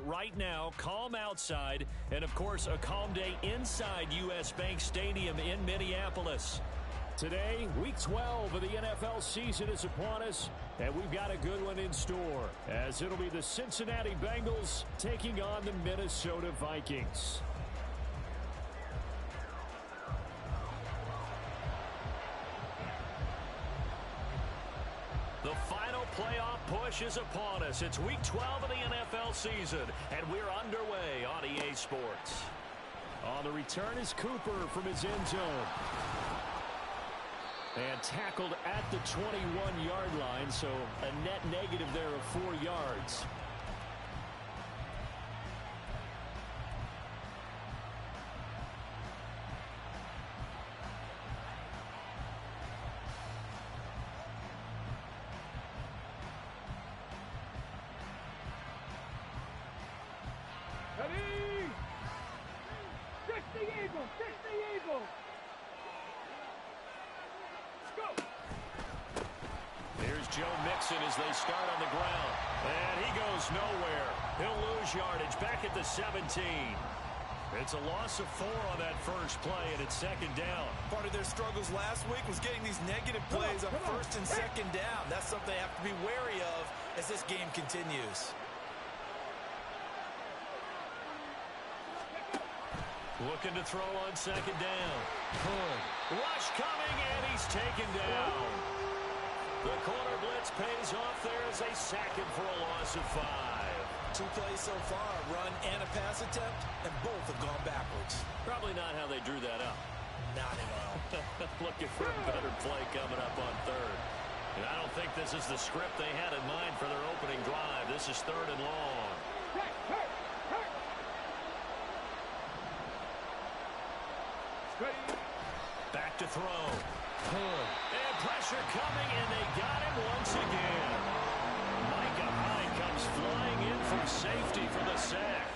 right now, calm outside, and, of course, a calm day inside U.S. Bank Stadium in Minneapolis. Today, Week 12 of the NFL season is upon us, and we've got a good one in store, as it'll be the Cincinnati Bengals taking on the Minnesota Vikings. The final playoff push is upon us. It's Week 12 of the NFL season, and we're underway on EA Sports. On the return is Cooper from his end zone. And tackled at the 21-yard line, so a net negative there of 4 yards. Ready? Fix the eagle! Fix the eagle! Here's Joe Mixon as they start on the ground. And he goes nowhere. He'll lose yardage back at the 17. It's a loss of 4 on that first play, and it's second down. Part of their struggles last week was getting these negative plays on first and second down. That's something they have to be wary of as this game continues. Looking to throw on second down. Rush coming, and he's taken down. The corner blitz pays off there as they sack him for a loss of 5. 2 plays so far, a run and a pass attempt, and both have gone backwards. Probably not how they drew that up. Not at all. Looking for a better play coming up on third. And I don't think this is the script they had in mind for their opening drive. This is 3rd and long. Back to throw. And pressure coming, and they got him once again. Micah Hyde comes flying in from safety for the sack.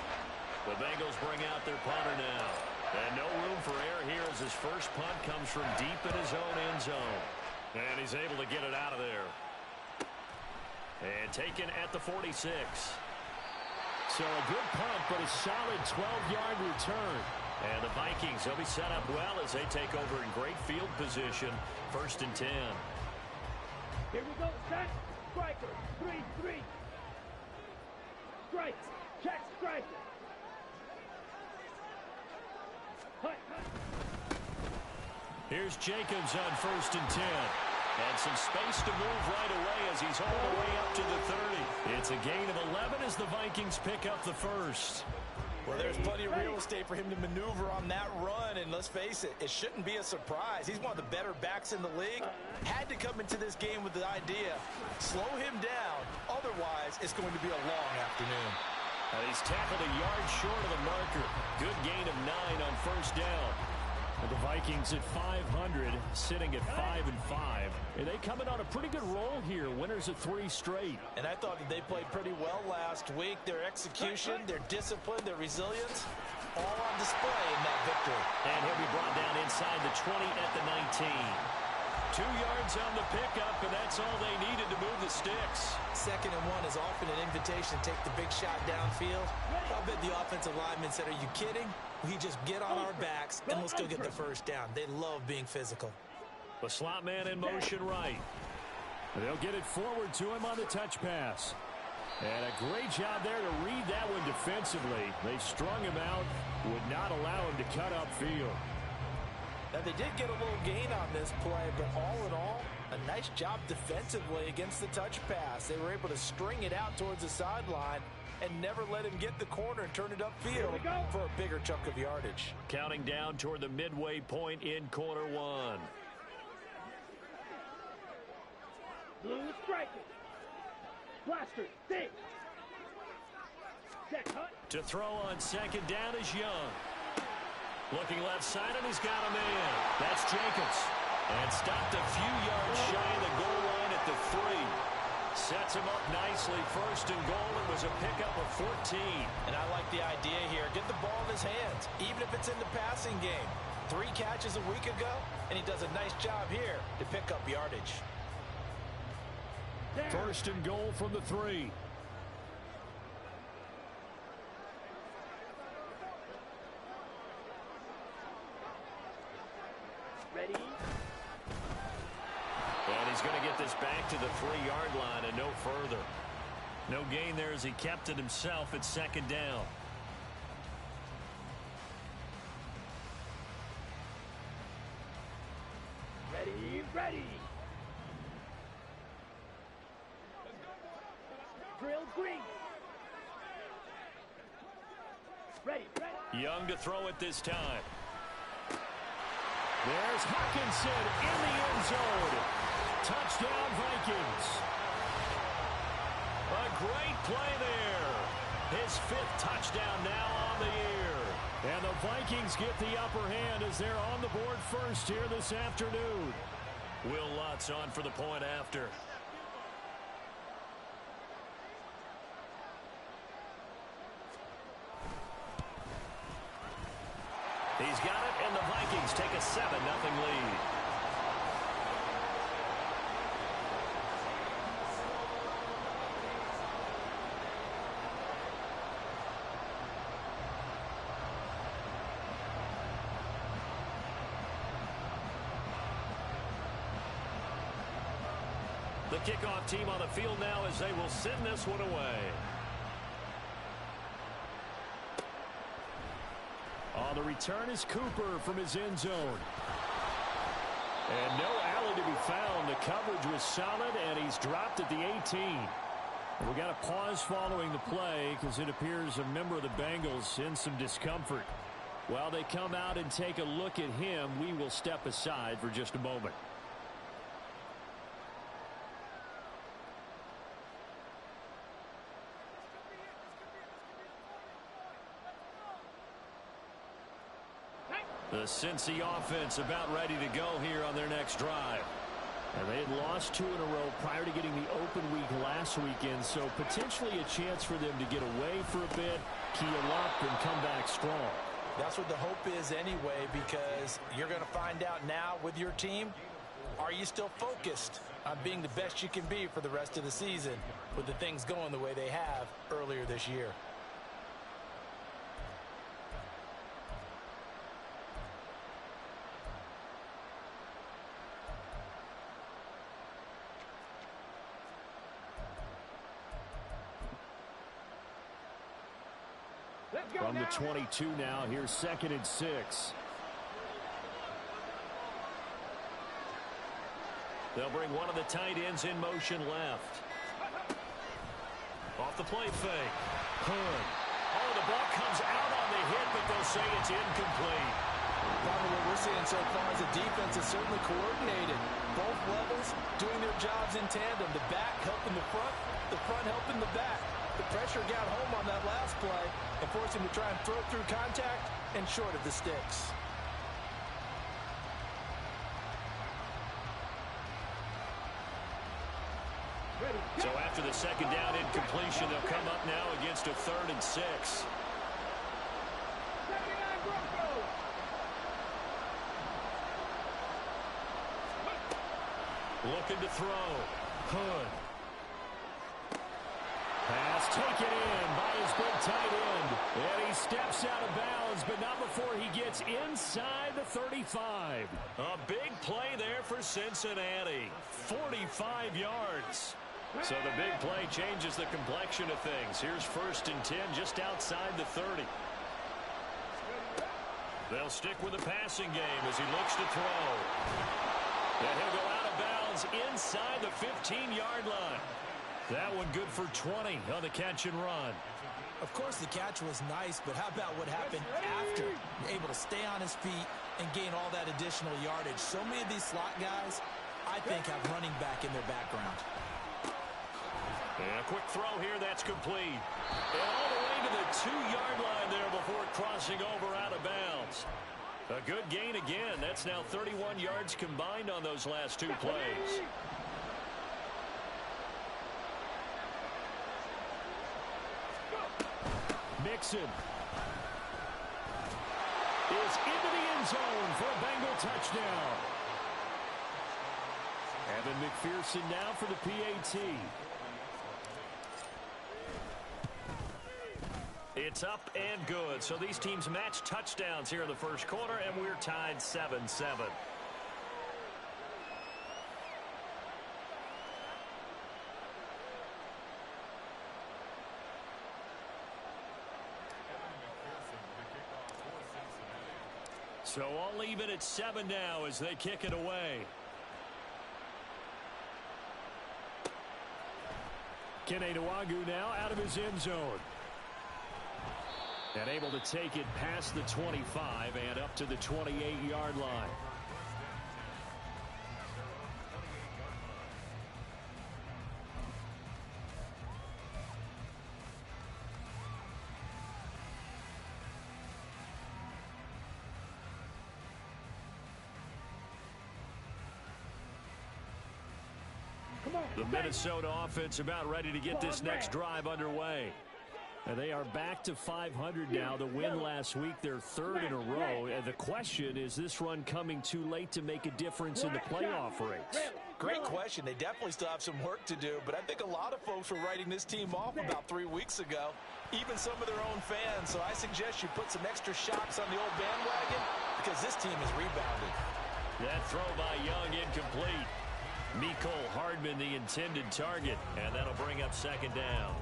The Bengals bring out their punter now. And no room for error here as his first punt comes from deep in his own end zone. And he's able to get it out of there. And taken at the 46. So a good punt, but a solid 12-yard return. And the Vikings, they'll be set up well as they take over in great field position. 1st and 10. Here we go, set. Striker, 3-3. Strike, check striker. Hut. Here's Jacobs on 1st and 10. And some space to move right away as he's all the way up to the 30. It's a gain of 11 as the Vikings pick up the first. Well, there's plenty of real estate for him to maneuver on that run, and let's face it, it shouldn't be a surprise. He's one of the better backs in the league. Had to come into this game with the idea, slow him down, otherwise it's going to be a long afternoon. And he's tackled a yard short of the marker. Good gain of 9 on 1st down. And the Vikings at 500, sitting at 5-5. And they come in on a pretty good roll here, winners of 3 straight. And I thought that they played pretty well last week. Their execution, their discipline, their resilience, all on display in that victory. And he'll be brought down inside the 20 at the 19. 2 yards on the pickup, and that's all they needed to move the sticks. 2nd and 1 is often an invitation to take the big shot downfield. I bet the offensive linemen said, are you kidding? We just get on our backs, and let's go get the first down. They love being physical. The slot man in motion right. They'll get it forward to him on the touch pass. And a great job there to read that one defensively. They strung him out, would not allow him to cut upfield. Now, they did get a little gain on this play, but all in all, a nice job defensively against the touch pass. They were able to string it out towards the sideline and never let him get the corner and turn it upfield for a bigger chunk of yardage. Counting down toward the midway point in quarter 1. Blue striker. Blaster, dig. Check, hut. To throw on 2nd down is Young. Looking left side, and he's got a man. That's Jacobs. And stopped a few yards shy of the goal line at the 3. Sets him up nicely. 1st and goal. It was a pickup of 14. And I like the idea here. Get the ball in his hands, even if it's in the passing game. 3 catches a week ago, and he does a nice job here to pick up yardage. 1st and goal from the 3. Ready? And he's going to get this back to the 3-yard line and no further. No gain there as he kept it himself at second down. Ready, ready. Drill green. Ready, ready. Young to throw it this time. There's Hawkinson in the end zone. Touchdown, Vikings. A great play there. His 5th touchdown now on the year. And the Vikings get the upper hand as they're on the board first here this afternoon. Will Lutz on for the point after. He's got it, and the Vikings take a 7-0 lead. The kickoff team on the field now as they will send this one away. On the return is Cooper from his end zone. And no alley to be found. The coverage was solid, and he's dropped at the 18. We got a pause following the play because it appears a member of the Bengals in some discomfort. While they come out and take a look at him, we will step aside for just a moment. The Cincy offense about ready to go here on their next drive. And they had lost 2 in a row prior to getting the open week last weekend, so potentially a chance for them to get away for a bit, keel up, and come back strong. That's what the hope is anyway, because you're going to find out now with your team, are you still focused on being the best you can be for the rest of the season with the things going the way they have earlier this year? From the 22 now, here's 2nd and 6. They'll bring one of the tight ends in motion left. Off the play fake. Hood. Oh, the ball comes out on the hit, but they'll say it's incomplete. Probably what we're seeing so far is the defense is certainly coordinated. Both levels doing their jobs in tandem. The back helping the front helping the back. The pressure got home on that last play and forced him to try and throw through contact and short of the sticks. So after the 2nd down incompletion, they'll come up now against a 3rd and 6. Looking to throw. Hood. Pass taken in by his big tight end. And he steps out of bounds, but not before he gets inside the 35. A big play there for Cincinnati. 45 yards. So the big play changes the complexion of things. Here's 1st and 10 just outside the 30. They'll stick with the passing game as he looks to throw. And he'll go out of bounds inside the 15-yard line. That one good for 20 on the catch and run. Of course, the catch was nice, but how about what happened after? Able to stay on his feet and gain all that additional yardage. So many of these slot guys, I think, have running back in their background. And a quick throw here, that's complete. And all the way to the 2-yard line there before crossing over out of bounds. A good gain again. That's now 31 yards combined on those last 2 plays. Mixon is into the end zone for a Bengal touchdown. Evan McPherson now for the PAT. It's up and good. So these teams match touchdowns here in the first quarter, and we're tied 7-7. So I'll leave it at 7 now as they kick it away. Kene Nwangwu now out of his end zone. And able to take it past the 25 and up to the 28-yard line. The Minnesota offense about ready to get this next drive underway. And they are back to 500 now. The win last week, their third in a row. And the question, is this run coming too late to make a difference in the playoff race? Great question. They definitely still have some work to do, but I think a lot of folks were writing this team off about 3 weeks ago, even some of their own fans. So I suggest you put some extra shocks on the old bandwagon because this team has rebounded. That throw by Young incomplete. Mecole Hardman the intended target, and that'll bring up second down.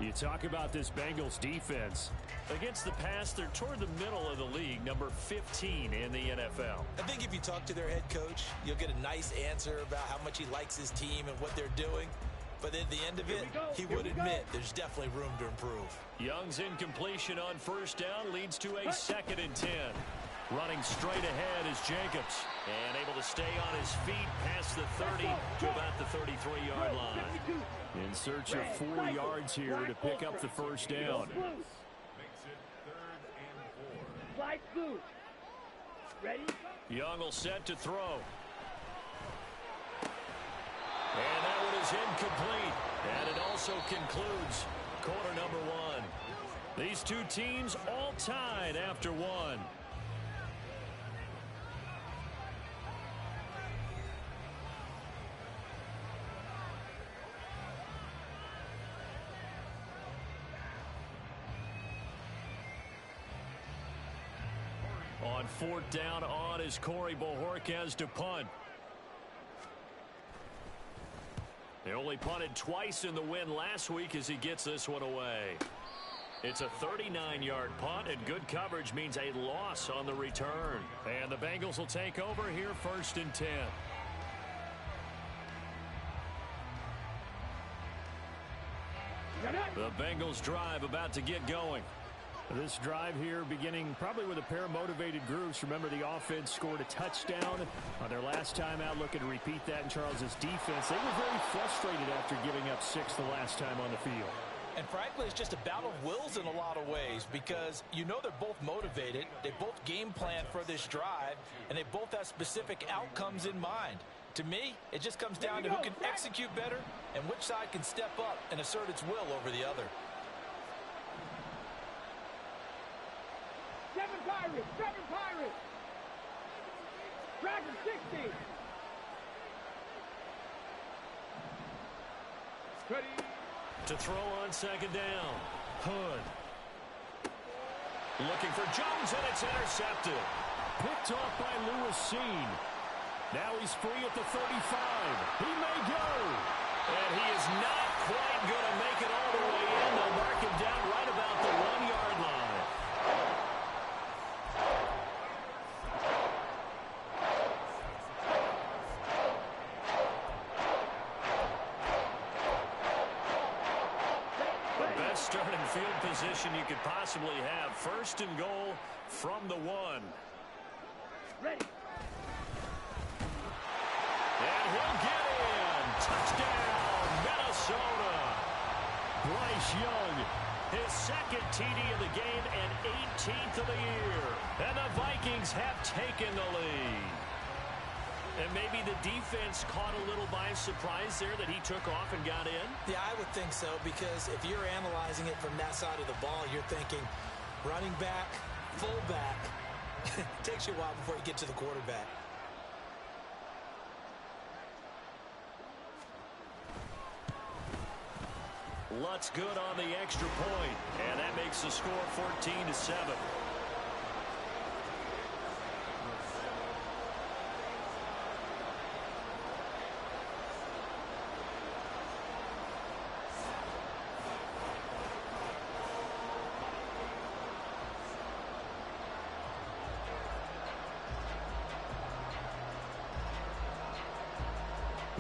You talk about this Bengals defense. Against the pass, they're toward the middle of the league, number 15 in the NFL. I think if you talk to their head coach, you'll get a nice answer about how much he likes his team and what they're doing. But at the end of it, he would admit there's definitely room to improve. Young's incompletion on first down leads to a 2nd and 10. Running straight ahead is Jacobs. And able to stay on his feet past the 30 to about the 33-yard line. In search of 4 yards here to pick up the first down. Young will set to throw. And that one is incomplete. And it also concludes quarter number 1. These two teams all tied after 1. On 4th down on is Corey Bojorquez to punt. They only punted twice in the win last week as he gets this one away. It's a 39-yard punt, and good coverage means a loss on the return. And the Bengals will take over here 1st and 10. The Bengals drive about to get going. This drive here beginning probably with a pair of motivated groups. Remember, the offense scored a touchdown on their last time out. Looking to repeat that in Charles's defense. They were very frustrated after giving up 6 the last time on the field. And frankly, it's just a battle of wills in a lot of ways because you know they're both motivated. They both game plan for this drive, and they both have specific outcomes in mind. To me, it just comes down to who can execute better and which side can step up and assert its will over the other. 7 Pirates! 7 Pirates! Dragon 60! Ready! To throw on 2nd down. Hood. Looking for Jones, and it's intercepted. Picked off by Lewis Seen. Now he's free at the 35. He may go. And he is not quite going to make it all the way in. They'll mark him down right about the 1-yard line. Starting field position you could possibly have. 1st and goal from the 1. Ready. And he'll get in. Touchdown, Minnesota. Bryce Young, his 2nd TD of the game and 18th of the year. And the Vikings have taken the lead. And maybe the defense caught a little by surprise there that he took off and got in? Yeah, I would think so, because if you're analyzing it from that side of the ball, you're thinking running back, fullback. Takes you a while before you get to the quarterback. Lutz good on the extra point, and that makes the score 14-7.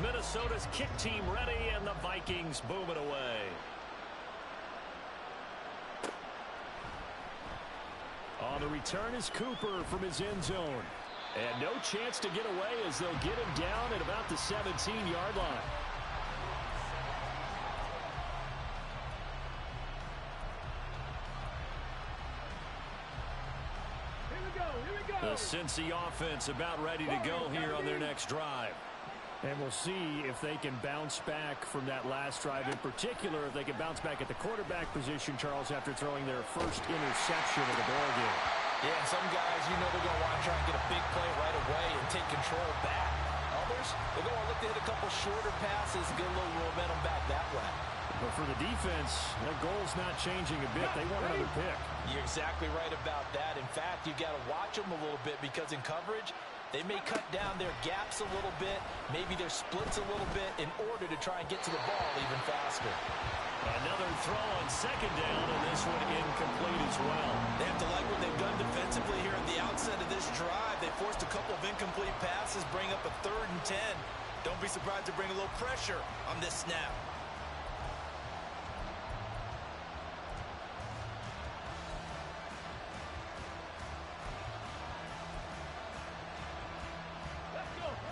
Minnesota's kick team ready, and the Vikings boom it away. On the return is Cooper from his end zone. And no chance to get away as they'll get him down at about the 17-yard line. The Cincy offense about ready to go here on their next drive. And we'll see if they can bounce back from that last drive. In particular, if they can bounce back at the quarterback position, Charles, after throwing their first interception of the ballgame. Yeah, some guys, you know they're going to want to try and get a big play right away and take control back. Others, they're going to look to hit a couple shorter passes and get a little momentum back that way. But for the defense, that goal's not changing a bit. They want another pick. You're exactly right about that. In fact, you got to watch them a little bit because in coverage, they may cut down their gaps a little bit, maybe their splits a little bit in order to try and get to the ball even faster. Another throw on second down, and this one incomplete as well. They have to like what they've done defensively here at the outset of this drive. They forced a couple of incomplete passes, bring up a 3rd and 10. Don't be surprised to bring a little pressure on this snap.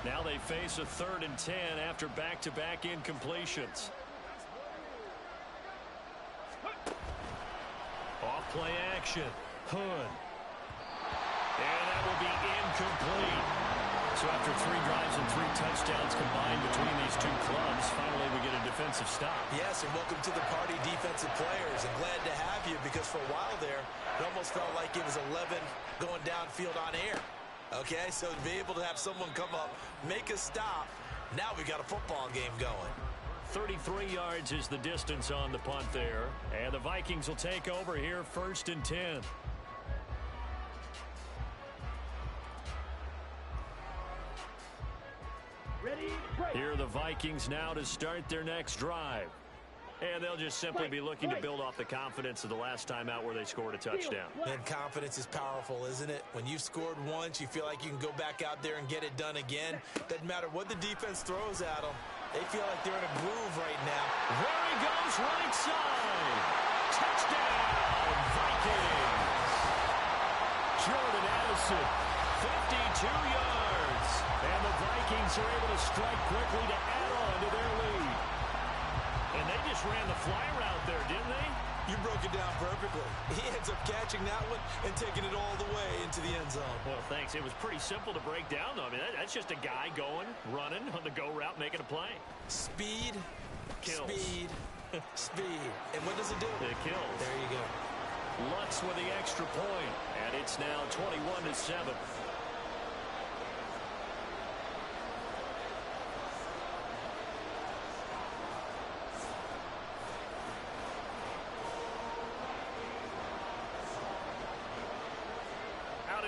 Now they face a 3rd and 10 after back-to-back incompletions. Off-play action. Hood. And that will be incomplete. So after 3 drives and 3 touchdowns combined between these two clubs, finally we get a defensive stop. Yes, and welcome to the party, defensive players. And glad to have you because for a while there, it almost felt like it was 11 going downfield on air. Okay, so to be able to have someone come up, make a stop, now we got a football game going. 33 yards is the distance on the punt there. And the Vikings will take over here 1st and 10. Here are the Vikings now to start their next drive. And they'll just simply be looking to build off the confidence of the last time out where they scored a touchdown. And confidence is powerful, isn't it? When you've scored once, you feel like you can go back out there and get it done again. Doesn't matter what the defense throws at them. They feel like they're in a groove right now. There he goes, right side. Touchdown, Vikings. Jordan Addison, 52 yards. And the Vikings are able to strike quickly to add on to their lead. And they just ran the fly route there, didn't they? You broke it down perfectly. He ends up catching that one and taking it all the way into the end zone. Well, thanks. It was pretty simple to break down, though. I mean, that's just a guy going, running on the go route, making a play. Speed, kills. Speed, speed. And what does it do? It kills. There you go. Lutz with the extra point, and it's now 21-7.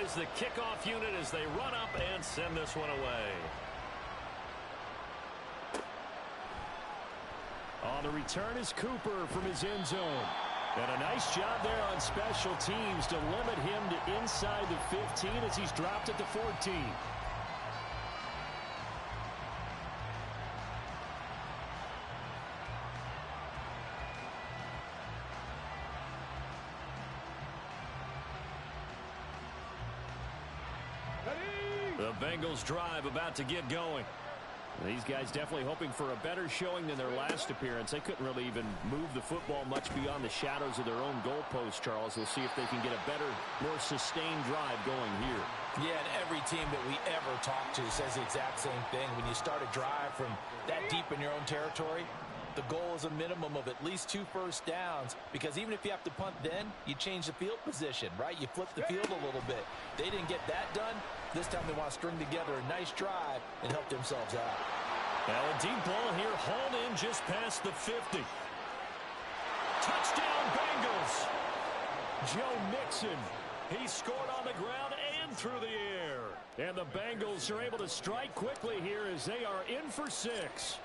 Is the kickoff unit as they run up and send this one away. On the return is Cooper from his end zone. And a nice job there on special teams to limit him to inside the 15 as he's dropped at the 14. The Bengals drive about to get going. These guys definitely hoping for a better showing than their last appearance. They couldn't really even move the football much beyond the shadows of their own goalpost, Charles. We'll see if they can get a better, more sustained drive going here. Yeah, and every team that we ever talk to says the exact same thing. When you start a drive from that deep in your own territory, the goal is a minimum of at least 2 first downs, because even if you have to punt then, you change the field position, right? You flip the field a little bit. They didn't get that done. This time they want to string together a nice drive and help themselves out. Now a deep ball here, hauled in just past the 50. Touchdown Bengals. Joe Mixon. He scored on the ground and through the air. And the Bengals are able to strike quickly here as they are in for 6.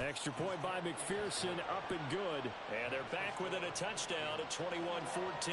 Extra point by McPherson, up and good. And they're back within a touchdown at 21-14.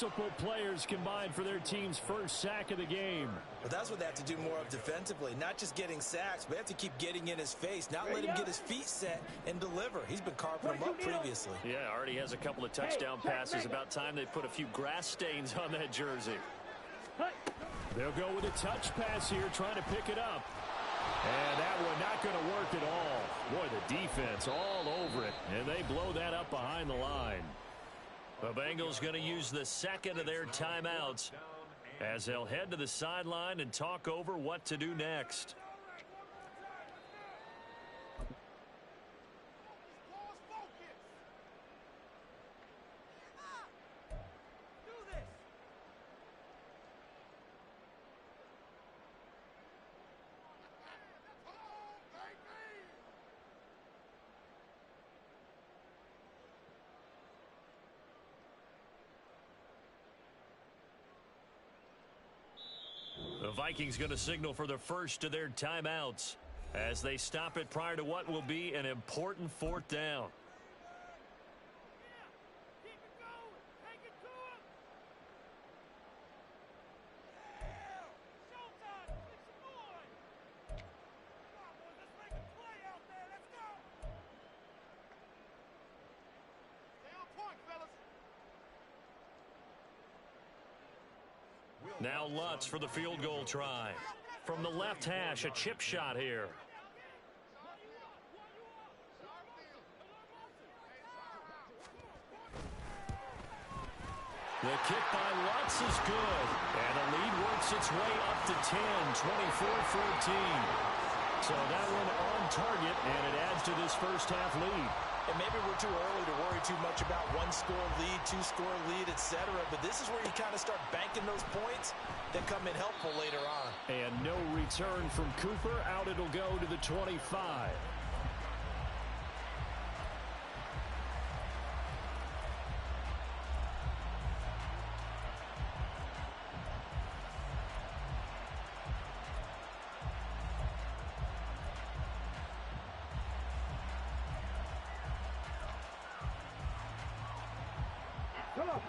multiple players combined for their team's first sack of the game. But that's what they have to do more of defensively. Not just getting sacks, but they have to keep getting in his face. Not let him get his feet set and deliver. He's been carving them up previously. Yeah, already has a couple of touchdown passes. About time they put a few grass stains on that jersey. They'll go with a touch pass here, trying to pick it up. And that one not going to work at all. Boy, the defense all over it. And they blow that up behind the line. The Bengals going to use the second of their timeouts as they'll head to the sideline and talk over what to do next. The Vikings going to signal for the first of their timeouts as they stop it prior to what will be an important fourth down. Now Lutz for the field goal try. From the left hash, a chip shot here. The kick by Lutz is good. And the lead works its way up to 10, 24-14. So that one on target, and it adds to this first half lead. And maybe we're too early to worry too much about one-score lead, two-score lead, etc. But this is where you kind of start banking those points that come in helpful later on. And no return from Cooper. Out it'll go to the 25.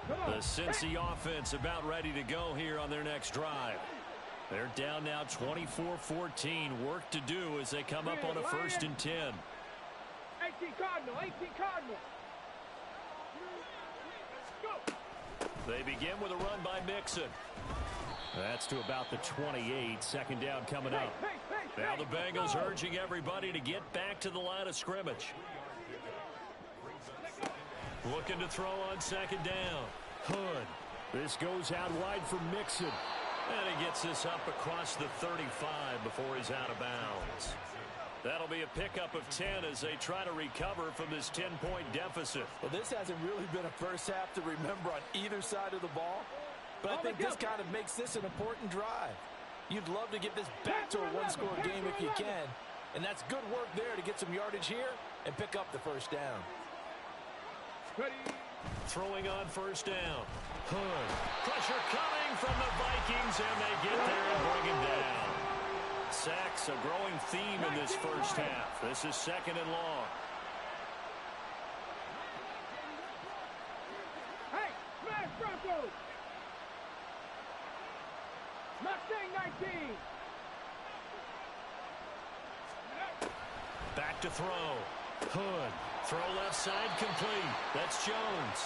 The Cincy offense about ready to go here on their next drive. They're down now 24-14. Work to do as they come up on a 1st and 10. 18 Cardinal, 18 Cardinal. They begin with a run by Mixon. That's to about the 28. Second down coming up. Now the Bengals urging everybody to get back to the line of scrimmage. Looking to throw on second down. Hood. This goes out wide for Mixon. And he gets this up across the 35 before he's out of bounds. That'll be a pickup of 10 as they try to recover from this 10-point deficit. Well, this hasn't really been a first half to remember on either side of the ball. But I think this kind of makes this an important drive. You'd love to get this back to a one-score game if you can. And that's good work there to get some yardage here and pick up the first down. Throwing on first down. Hood. Pressure coming from the Vikings, and they get there and bring him down. Sacks, a growing theme in this first half. This is second and long. Hey, smash Broncos! Mustang 19! Back to throw. Hood. Throw left side complete. That's Jones.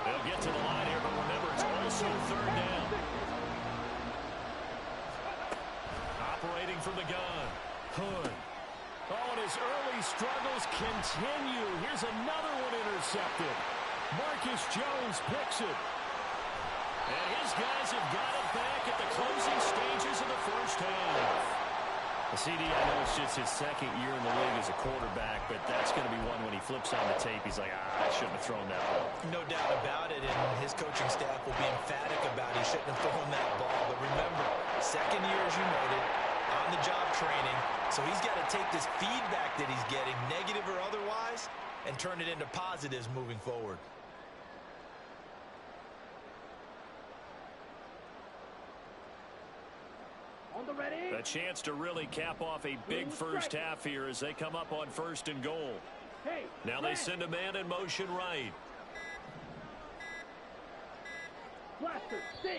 They'll get to the line here, but remember, it's also third down. Operating from the gun. Hood. Oh, and his early struggles continue. Here's another one intercepted. Marcus Jones picks it. And his guys have got it back at the closing stages of the first half. CD, I know it's just his second year in the league as a quarterback, but that's going to be one when he flips on the tape. He's like, I shouldn't have thrown that ball. No doubt about it, and his coaching staff will be emphatic about he shouldn't have thrown that ball. But remember, second year, as you noted, on-the-job training, so he's got to take this feedback that he's getting, negative or otherwise, and turn it into positives moving forward. A chance to really cap off a big first half here as they come up on 1st and goal. Now they send a man in motion right. Blaster, 6.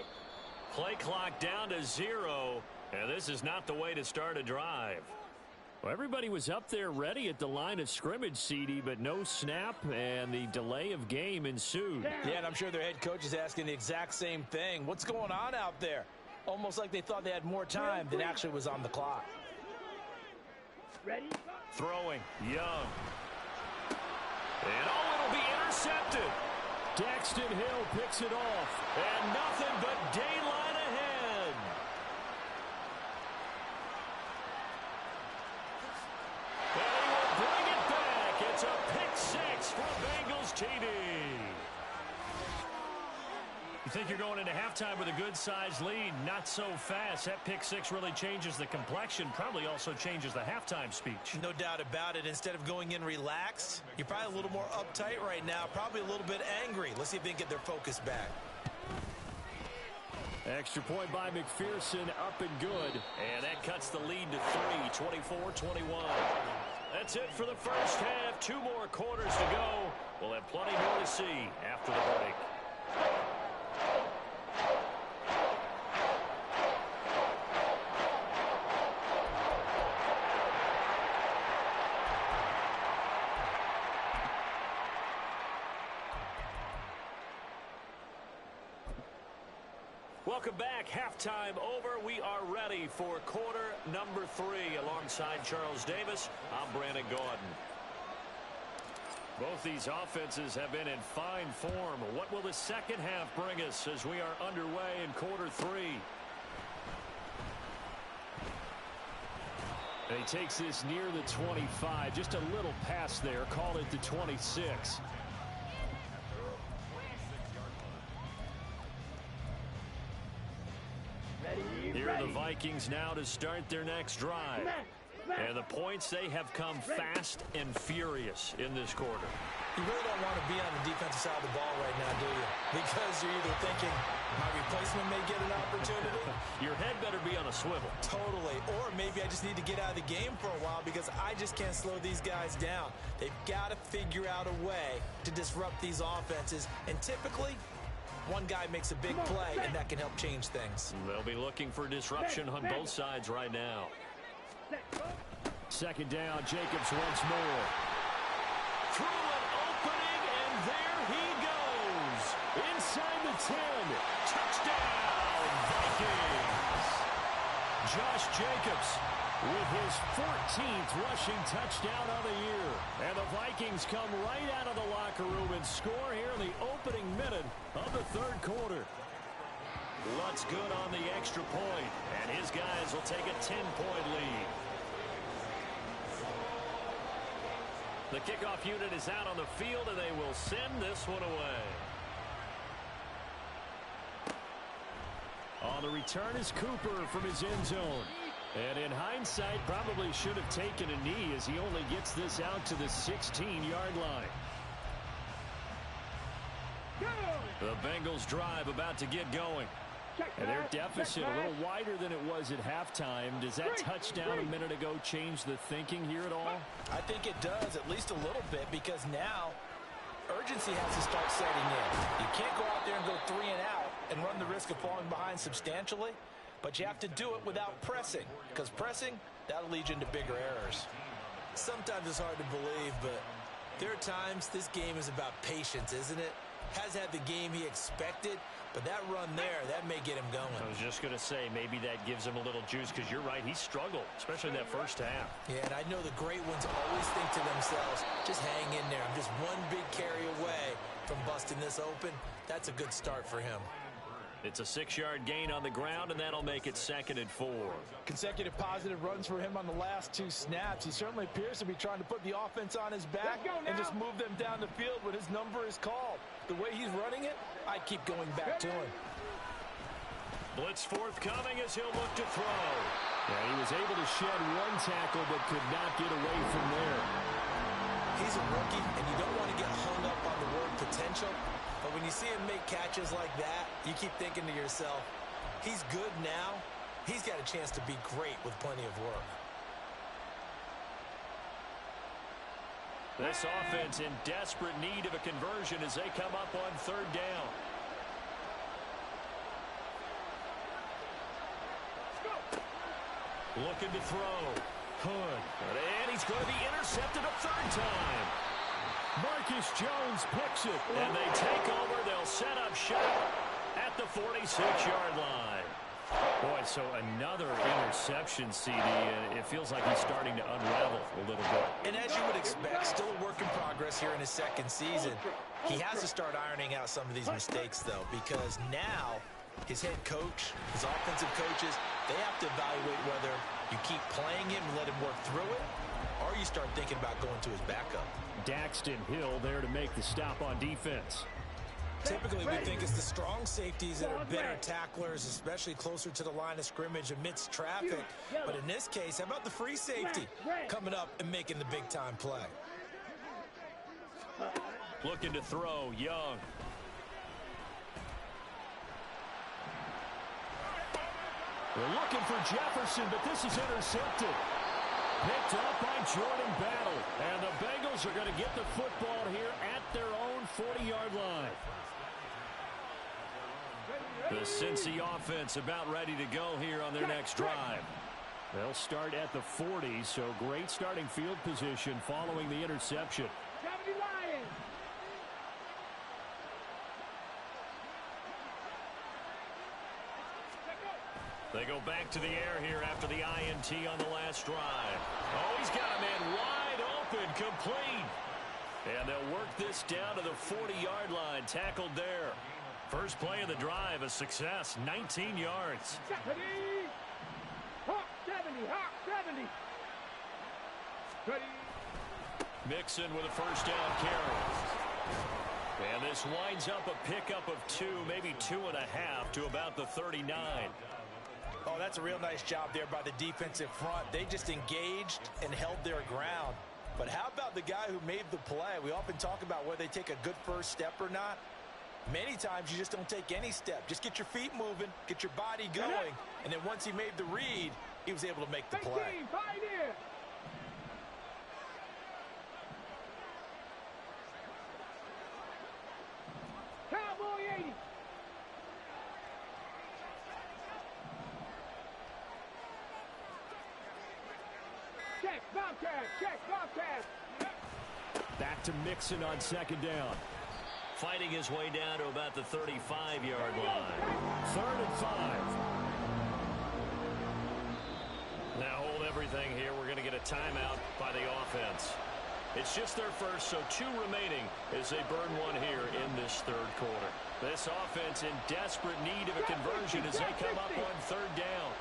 Play clock down to 0, and this is not the way to start a drive. Well, everybody was up there ready at the line of scrimmage, CD, but no snap, and the delay of game ensued. Yeah, and I'm sure their head coach is asking the exact same thing. What's going on out there? Almost like they thought they had more time than actually was on the clock. Ready? Throwing, Young. And it'll be intercepted. Daxton Hill picks it off, and nothing but daylight ahead. And he will bring it back. It's a pick 6 for Bengals TD. You think you're going into halftime with a good-sized lead? Not so fast. That pick 6 really changes the complexion, probably also changes the halftime speech. No doubt about it. Instead of going in relaxed, you're probably a little more uptight right now, probably a little bit angry. Let's see if they can get their focus back. Extra point by McPherson, up and good. And that cuts the lead to 3, 24-21. That's it for the first half. 2 more quarters to go. We'll have plenty more to see after the break. Welcome back. Halftime over. We are ready for quarter number 3. Alongside Charles Davis, I'm Brandon Gaudin. Both these offenses have been in fine form. What will the second half bring us as we are underway in quarter 3? And he takes this near the 25. Just a little pass there. Call it the 26. Here are the Vikings now to start their next drive. And the points, they have come fast and furious in this quarter. You really don't want to be on the defensive side of the ball right now, do you? Because you're either thinking, my replacement may get an opportunity. Your head better be on a swivel. Totally. Or maybe I just need to get out of the game for a while because I just can't slow these guys down. They've got to figure out a way to disrupt these offenses. And typically, one guy makes a big play, and that can help change things. They'll be looking for disruption on both sides right now. Second down, Jacobs once more. Through an opening, and there he goes. Inside the 10. Touchdown, Vikings. Josh Jacobs with his 14th rushing touchdown of the year. And the Vikings come right out of the locker room and score here in the opening minute of the third quarter. Lutz good on the extra point, and his guys will take a 10-point lead. The kickoff unit is out on the field, and they will send this one away. On the return is Cooper from his end zone. And in hindsight, probably should have taken a knee as he only gets this out to the 16-yard line. The Bengals drive about to get going. And their deficit a little wider than it was at halftime. Does that touchdown a minute ago change the thinking here at all? I think it does, at least a little bit, because now urgency has to start setting in. You can't go out there and go 3 and out and run the risk of falling behind substantially, but you have to do it without pressing, because pressing, that'll lead you into bigger errors. Sometimes it's hard to believe, but there are times this game is about patience, isn't it? Has had the game he expected, but that run there, that may get him going. I was just going to say, maybe that gives him a little juice, because you're right, he struggled, especially in that first half. Yeah, and I know the great ones always think to themselves, just hang in there. I'm just one big carry away from busting this open. That's a good start for him. It's a 6-yard gain on the ground, and that'll make it 2nd and 4. Consecutive positive runs for him on the last 2 snaps. He certainly appears to be trying to put the offense on his back and just move them down the field when his number is called. The way he's running it, I'd keep going back to him. Blitz forthcoming as he'll look to throw. Yeah, he was able to shed 1 tackle but could not get away from there. He's a rookie, and you don't want to get hung up on the word potential. But when you see him make catches like that, you keep thinking to yourself, he's good now. He's got a chance to be great with plenty of work. This offense in desperate need of a conversion as they come up on 3rd down. Looking to throw. Hood. And he's going to be intercepted a third time. Marcus Jones picks it. And they take over. They'll set up shop at the 46-yard line. Boy, so another interception, CD. It feels like he's starting to unravel a little bit. And as you would expect, still a work in progress here in his second season. He has to start ironing out some of these mistakes, though, because now his head coach, his offensive coaches, they have to evaluate whether you keep playing him and let him work through it, or you start thinking about going to his backup. Daxton Hill there to make the stop on defense. Typically, we think it's the strong safeties that are better tacklers, especially closer to the line of scrimmage amidst traffic. But in this case, how about the free safety coming up and making the big-time play? Looking to throw, Young. They're looking for Jefferson, but this is intercepted. Picked up by Jordan Battle. And the Bengals are going to get the football here at their own 40-yard line. The Cincy offense about ready to go here on their next drive. They'll start at the 40, so great starting field position following the interception. They go back to the air here after the INT on the last drive. Oh, he's got a man wide open, complete. And they'll work this down to the 40-yard line, tackled there. First play of the drive, a success, 19 yards. 70. Hawk 70. Hawk 70. Ready. Mixon with a first down carry. And this winds up a pickup of 2, maybe 2.5 to about the 39. Oh, that's a real nice job there by the defensive front. They just engaged and held their ground. But how about the guy who made the play? We often talk about whether they take a good first step or not. Many times you just don't take any step. Just get your feet moving, get your body going, and then once he made the read, he was able to make the play. Cowboy 80. Check, Bobcat, check, Bobcat. Back to Mixon on second down. Fighting his way down to about the 35-yard line. 3rd and 5. Now hold everything here. We're going to get a timeout by the offense. It's just their first, so 2 remaining as they burn one here in this third quarter. This offense in desperate need of a conversion as they come up on 3rd down.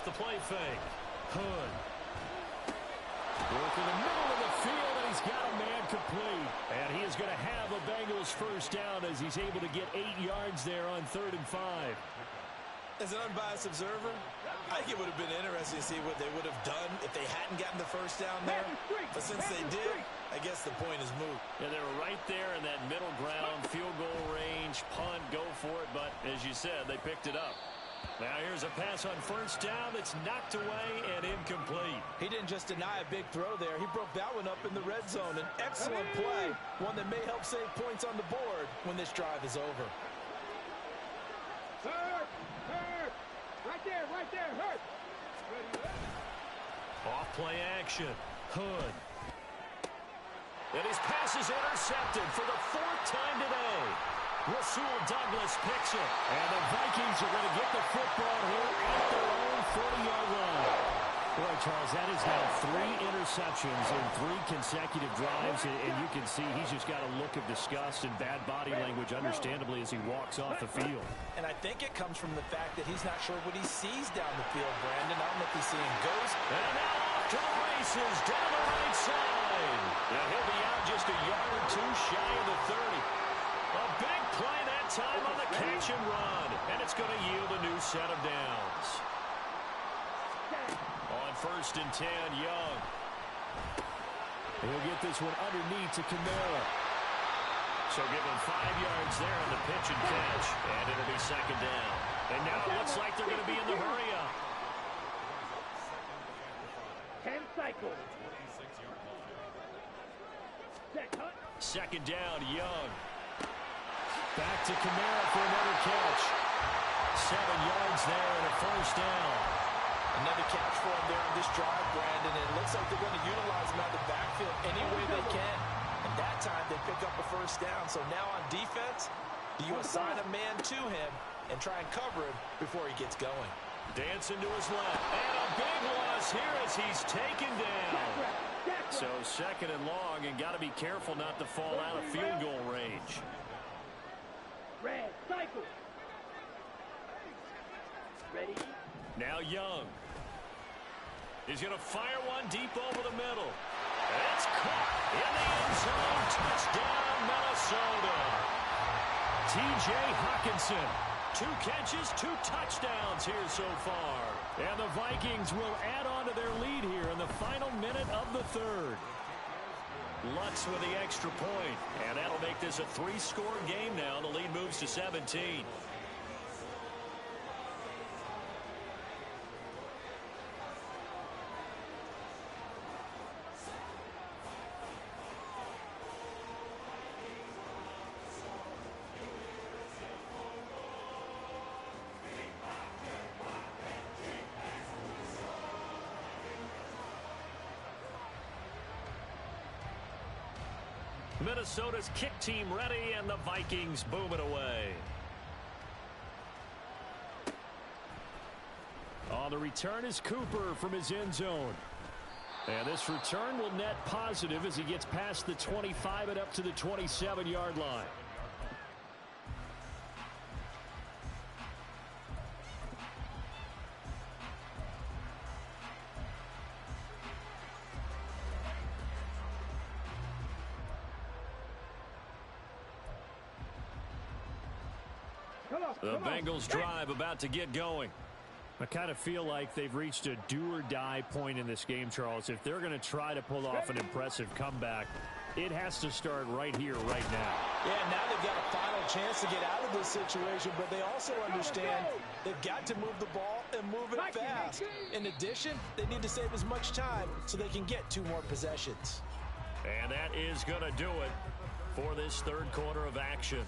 The play fake. Hood. Working the middle of the field, and he's got a man complete. And he is going to have a Bengals first down as he's able to get 8 yards there on 3rd and 5. As an unbiased observer, I think it would have been interesting to see what they would have done if they hadn't gotten the first down there. But since they did, I guess the point is moot. Yeah, they were right there in that middle ground, field goal range, punt, go for it. But as you said, they picked it up. Now here's a pass on first down that's knocked away and incomplete. He didn't just deny a big throw there. He broke that one up in the red zone. An excellent play, one that may help save points on the board when this drive is over. Hurt, hurt. Right there, hurt. Off play action. Hood. And his pass is intercepted for the 4th time today. Rasul Douglas picks it. And the Vikings are going to get the football here at their own 40-yard line. Boy, Charles, that is now 3 interceptions in 3 consecutive drives. And you can see he's just got a look of disgust and bad body language, understandably, as he walks off the field. And I think it comes from the fact that he's not sure what he sees down the field, Brandon. I don't know if he's seeing ghosts. And now off to the races down the right side. And he'll be out just a yard or 2 shy of the 30. A big play that time on the catch and run. And it's going to yield a new set of downs. On 1st and 10, Young. He'll get this one underneath to Kamara. So give him 5 yards there on the pitch and catch. And it'll be 2nd down. And now it looks like they're going to be in the hurry-up. 10 cycles. Second down, Young. Back to Kamara for another catch. 7 yards there and a first down. Another catch for him there on this drive, Brandon. It looks like they're going to utilize him out of the backfield any way they can. And that time they pick up a first down. So now on defense, do you assign a man to him and try and cover him before he gets going? Dancing to his left. And a big loss here as he's taken down. So second and long, and got to be careful not to fall out of field goal range. Red cycle. Ready? Now Young. He's going to fire one deep over the middle. It's caught in the end zone. Touchdown, Minnesota. T.J. Hockenson. 2 catches, 2 touchdowns here so far. And the Vikings will add on to their lead here in the final minute of the third. Lutz with the extra point. And that'll make this a 3-score game now. The lead moves to 17. Minnesota's kick team ready, and the Vikings boom it away. On the return is Cooper from his end zone. And this return will net positive as he gets past the 25 and up to the 27-yard line. The Bengals drive about to get going. I kind of feel like they've reached a do-or-die point in this game, Charles. If they're going to try to pull off an impressive comeback, it has to start right here, right now. Yeah, now they've got a final chance to get out of this situation, but they also understand they've got to move the ball and move it fast. In addition, they need to save as much time so they can get 2 more possessions. And that is going to do it for this third quarter of action.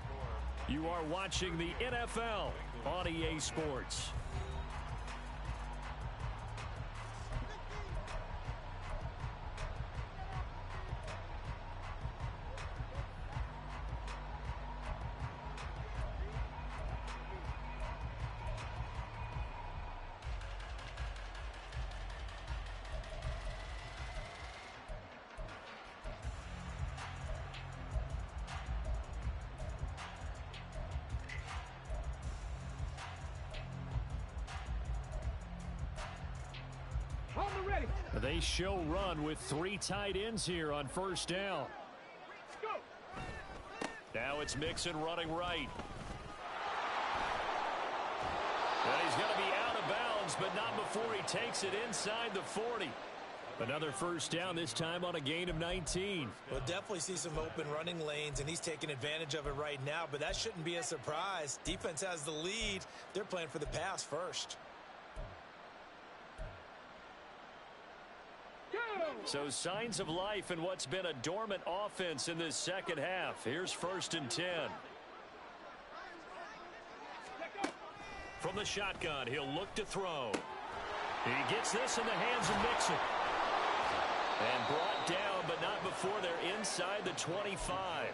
You are watching the NFL on EA Sports. They show run with 3 tight ends here on first down. Now it's Mixon running right. And he's going to be out of bounds, but not before he takes it inside the 40. Another first down, this time on a gain of 19. We'll definitely see some open running lanes, and he's taking advantage of it right now, but that shouldn't be a surprise. Defense has the lead. They're playing for the pass first. So signs of life in what's been a dormant offense in this second half. Here's 1st and 10. From the shotgun, he'll look to throw. He gets this in the hands of Mixon. And brought down, but not before they're inside the 25.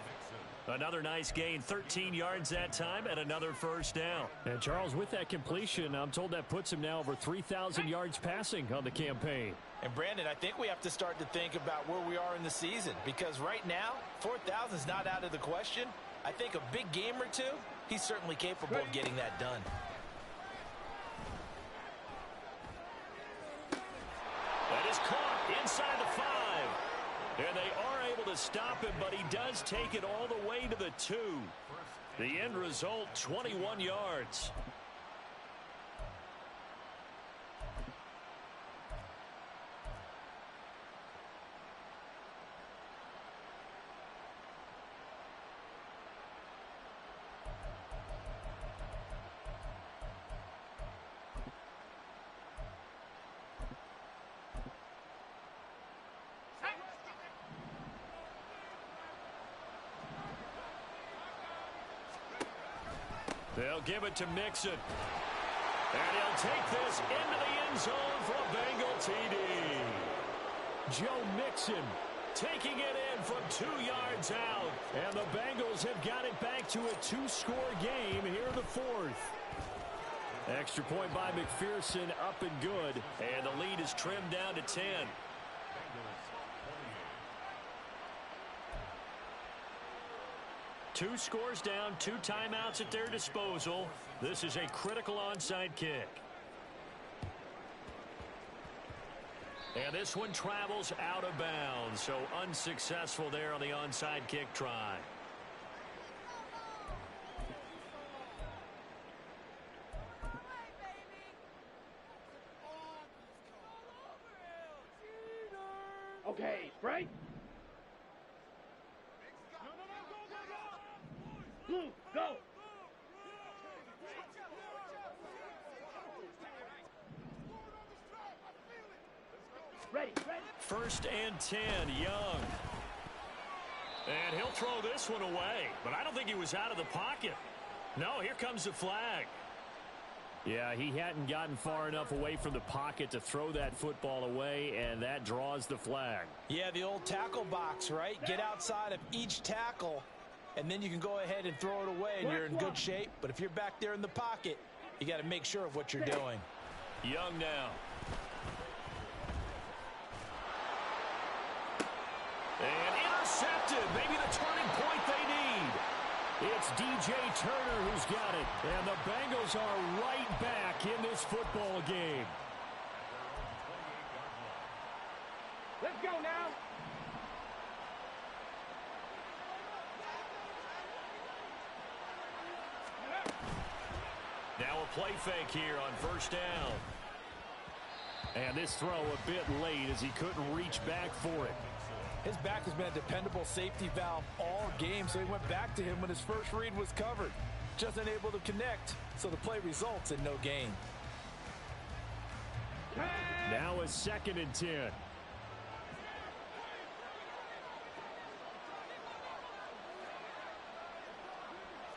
Another nice gain, 13 yards that time, and another first down. And Charles, with that completion, I'm told that puts him now over 3,000 yards passing on the campaign. And Brandon, I think we have to start to think about where we are in the season, because right now, 4,000 is not out of the question. I think a big game or 2, he's certainly capable of getting that done. That is caught inside the 5. And they are able to stop him, but he does take it all the way to the 2. The end result, 21 yards. They'll give it to Mixon. And he'll take this into the end zone for a Bengal TD. Joe Mixon taking it in from 2 yards out. And the Bengals have got it back to a 2-score game here in the fourth. Extra point by McPherson, up and good. And the lead is trimmed down to 10. 2 scores down, 2 timeouts at their disposal. This is a critical onside kick. And this one travels out of bounds, so unsuccessful there on the onside kick try. Okay, right? Blue, go! Ready, ready. 1st and 10, Young. And he'll throw this one away, but I don't think he was out of the pocket. No, here comes the flag. Yeah, he hadn't gotten far enough away from the pocket to throw that football away, and that draws the flag. Yeah, the old tackle box, right? Get outside of each tackle, and then you can go ahead and throw it away, and you're in good shape. But if you're back there in the pocket, you got to make sure of what you're doing. Young now. And intercepted. Maybe the turning point they need. It's DJ Turner who's got it. And the Bengals are right back in this football game. Let's go now. Now a play fake here on 1st down. And this throw a bit late as he couldn't reach back for it. His back has been a dependable safety valve all game, so he went back to him when his first read was covered. Just unable to connect, so the play results in no gain. Now a 2nd and 10.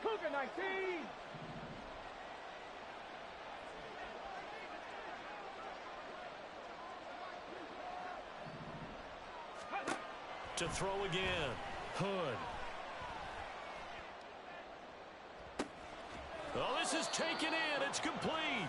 Cougar 19. To throw again. Hood. Oh, this is taken in. It's complete.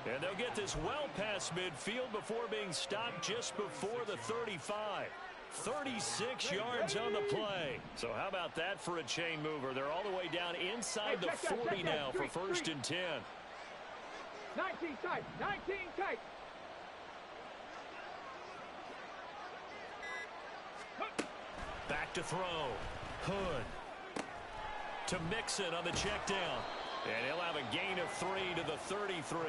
And they'll get this well past midfield before being stopped just before the 35. 36 yards on the play. So how about that for a chain mover? They're all the way down inside the 40 now for 1st and 10. 19 tight. 19 tight. Back to throw. Hood. To Mixon on the check down. And he'll have a gain of 3 to the 33.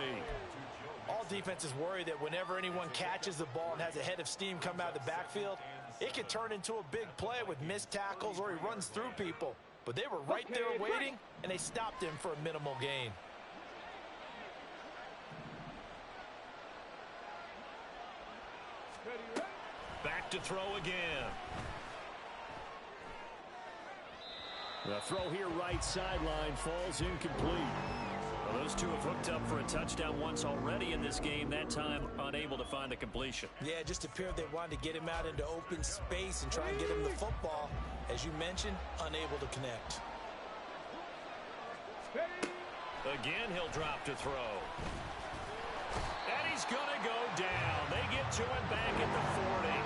All defenses worry that whenever anyone catches the ball and has a head of steam come out of the backfield, it could turn into a big play with missed tackles or he runs through people. But they were right there waiting, and they stopped him for a minimal gain. Back to throw again. The throw here right sideline falls incomplete. Well, those two have hooked up for a touchdown once already in this game, that time unable to find the completion. Yeah, it just appeared they wanted to get him out into open space and try and get him the football. As you mentioned, unable to connect. Again, he'll drop to throw. And he's going to go down. They get to him back at the 40.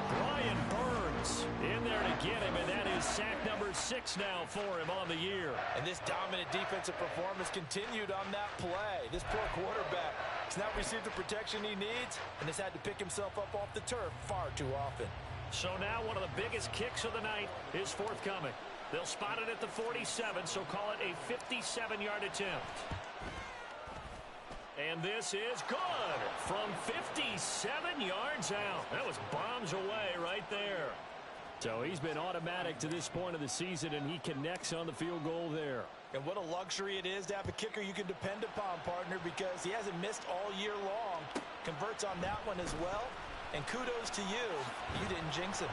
Brian Burns in there to get him, and that is sack number 6 now for him on the year. And this dominant defensive performance continued on that play. This poor quarterback has not received the protection he needs and has had to pick himself up off the turf far too often. So now one of the biggest kicks of the night is forthcoming. They'll spot it at the 47, so call it a 57-yard attempt. And this is good from 57 yards out. That was bombs away right there. So he's been automatic to this point of the season, and he connects on the field goal there. And what a luxury it is to have a kicker you can depend upon, partner, because he hasn't missed all year long. Converts on that one as well. And kudos to you. You didn't jinx him.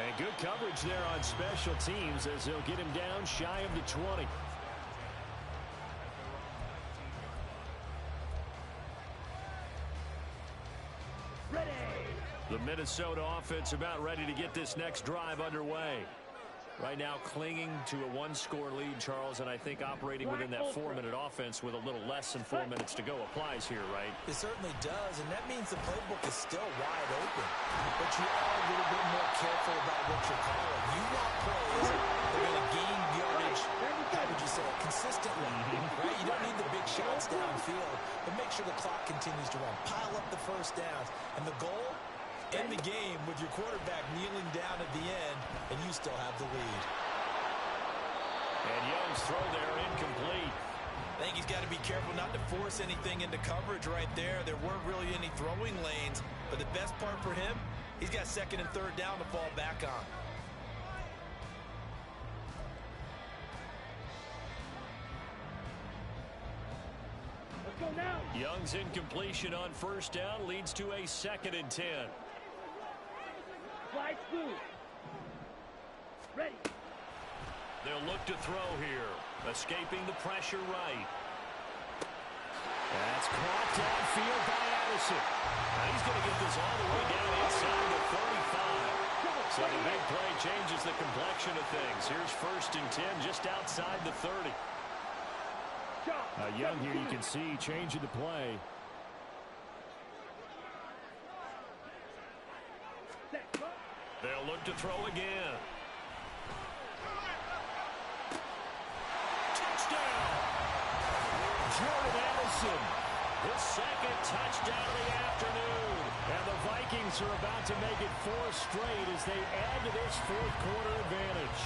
And good coverage there on special teams as they'll get him down shy of the 20. Minnesota offense about ready to get this next drive underway. Right now clinging to a one-score lead, Charles, and I think operating within that 4-minute offense with a little less than 4 minutes to go applies here, right? It certainly does, and that means the playbook is still wide open. But you are a little bit more careful about what you're calling. You want plays that are going to gain yardage, how would you say it, consistently, right? You don't need the big shots downfield, but make sure the clock continues to run. Pile up the first downs, and the goal, end the game with your quarterback kneeling down at the end, and you still have the lead. And Young's throw there incomplete. I think he's got to be careful not to force anything into coverage right there. There weren't really any throwing lanes, but the best part for him, he's got second and third down to fall back on. Let's go now. Young's incompletion on first down leads to a 2nd and 10. Flag blue. Ready. They'll look to throw here. Escaping the pressure right. That's caught downfield by Addison. Now he's going to get this all the way down inside the 35. So the big play changes the complexion of things. Here's 1st and 10 just outside the 30. Young here, you can see changing the play. They'll look to throw again. Touchdown! Jordan Addison, his 2nd touchdown of the afternoon. And the Vikings are about to make it 4 straight as they add to this 4th quarter advantage.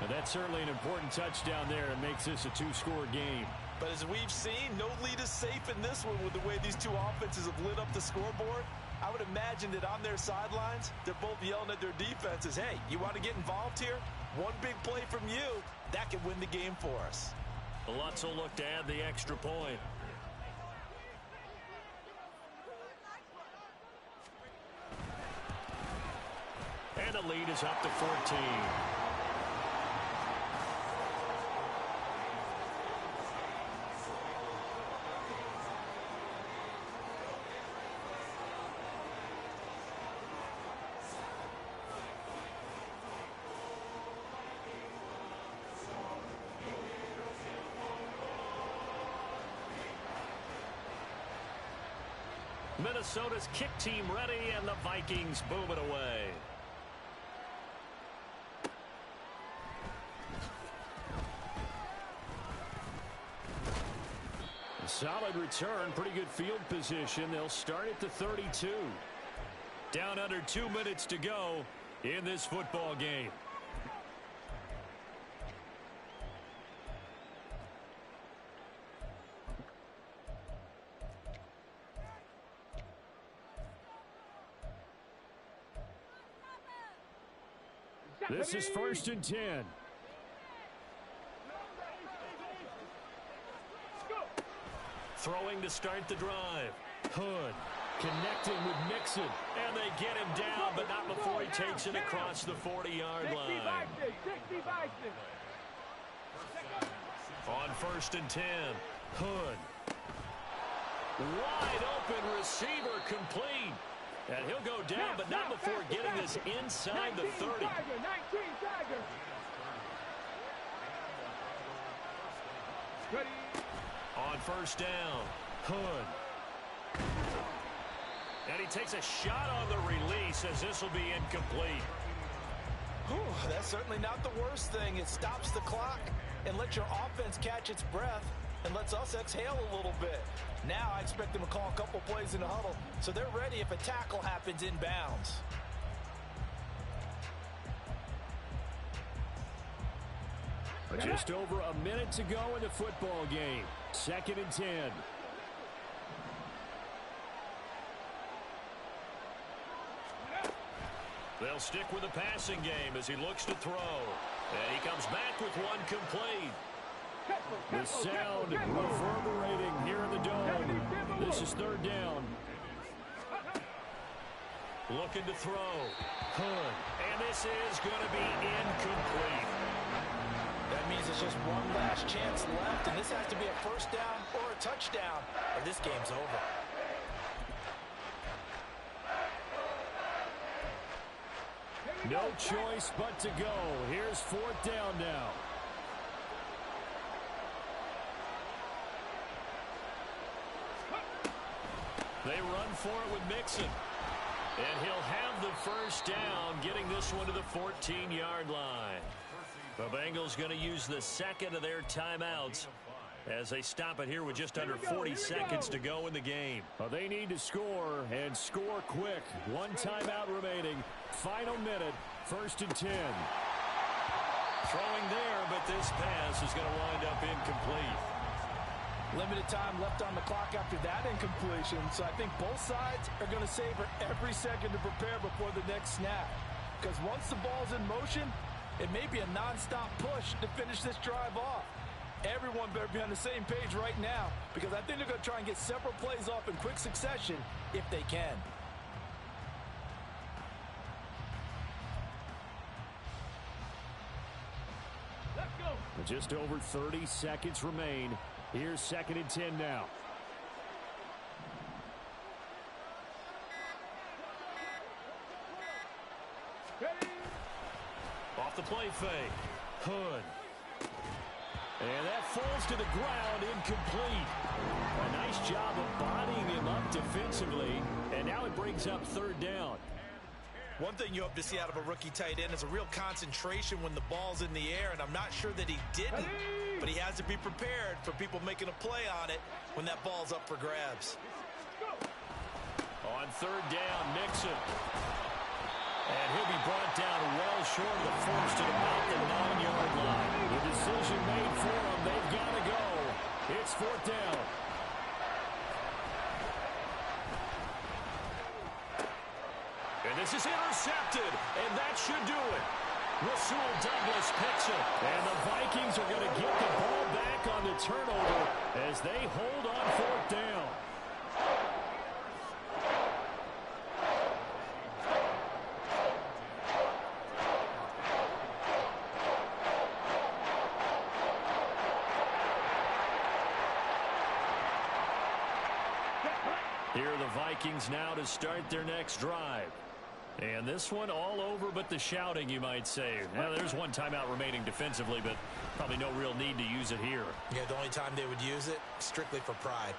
And that's certainly an important touchdown there. It makes this a 2-score game. But as we've seen, no lead is safe in this one with the way these two offenses have lit up the scoreboard. I would imagine that on their sidelines, they're both yelling at their defenses, hey, you want to get involved here? One big play from you, that could win the game for us. Lutz will look to add the extra point. And the lead is up to 14. Minnesota's kick team ready, and the Vikings boom it away. A solid return, pretty good field position. They'll start at the 32. Down under 2 minutes to go in this football game. This is 1st and 10. Throwing to start the drive. Hood connecting with Mixon. And they get him down, but not before he takes it across the 40-yard line. On 1st and 10. Hood. Wide open receiver complete. And he'll go down, but not before getting this inside the 30. On 1st down, Hood. And he takes a shot on the release as this will be incomplete. Whew, that's certainly not the worst thing. It stops the clock and lets your offense catch its breath and lets us exhale a little bit. Now I expect them to call a couple plays in the huddle so they're ready if a tackle happens inbounds. Just over a minute to go in the football game. 2nd and 10. They'll stick with the passing game as he looks to throw. And he comes back with one complete. The sound reverberating here in the dome. This is 3rd down. Looking to throw. Hood. And this is going to be incomplete. That means it's just one last chance left, and this has to be a 1st down or a touchdown, or this game's over. No choice but to go. Here's fourth down now. They run for it with Mixon. And he'll have the first down, getting this one to the 14-yard line. The Bengals going to use the second of their timeouts as they stop it here with just under 40 seconds to go in the game. Well, they need to score, and score quick. One timeout remaining. Final minute, 1st and 10. Throwing there, but this pass is going to wind up incomplete. Limited time left on the clock after that incompletion, so I think both sides are going to savor every second to prepare before the next snap. Because once the ball's in motion, it may be a non-stop push to finish this drive off. Everyone better be on the same page right now, because I think they're going to try and get several plays off in quick succession if they can. Let's go. Just over 30 seconds remain. Here's 2nd and 10 now. Off the play fake. Hood. And that falls to the ground, incomplete. A nice job of bodying him up defensively. And now it brings up 3rd down. One thing you hope to see out of a rookie tight end is a real concentration when the ball's in the air, and I'm not sure that he didn't, but he has to be prepared for people making a play on it when that ball's up for grabs. On 3rd down, Mixon. And he'll be brought down well short of the first at about the 9-yard line. The decision made for them. They've got to go. It's 4th down. And this is intercepted, and that should do it. Rasul Douglas picks it. And the Vikings are going to get the ball back on the turnover as they hold on 4th down. Here are the Vikings now to start their next drive. And this one all over but the shouting, you might say. Now, there's one timeout remaining defensively, but probably no real need to use it here. Yeah, the only time they would use it, strictly for pride.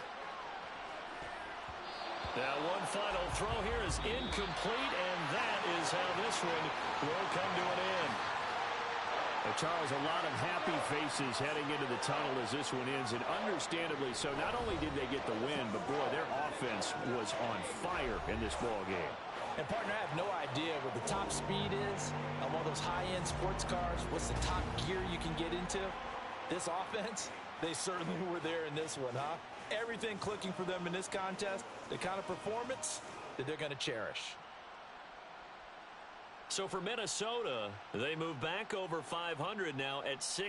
Now, one final throw here is incomplete, and that is how this one will come to an end. Well, Charles, a lot of happy faces heading into the tunnel as this one ends, and understandably so. Not only did they get the win, but, boy, their offense was on fire in this ball game. And, partner, I have no idea what the top speed is on one of those high-end sports cars. What's the top gear you can get into? This offense, they certainly were there in this one, huh? Everything clicking for them in this contest, the kind of performance that they're going to cherish. So for Minnesota, they move back over 500 now at 6.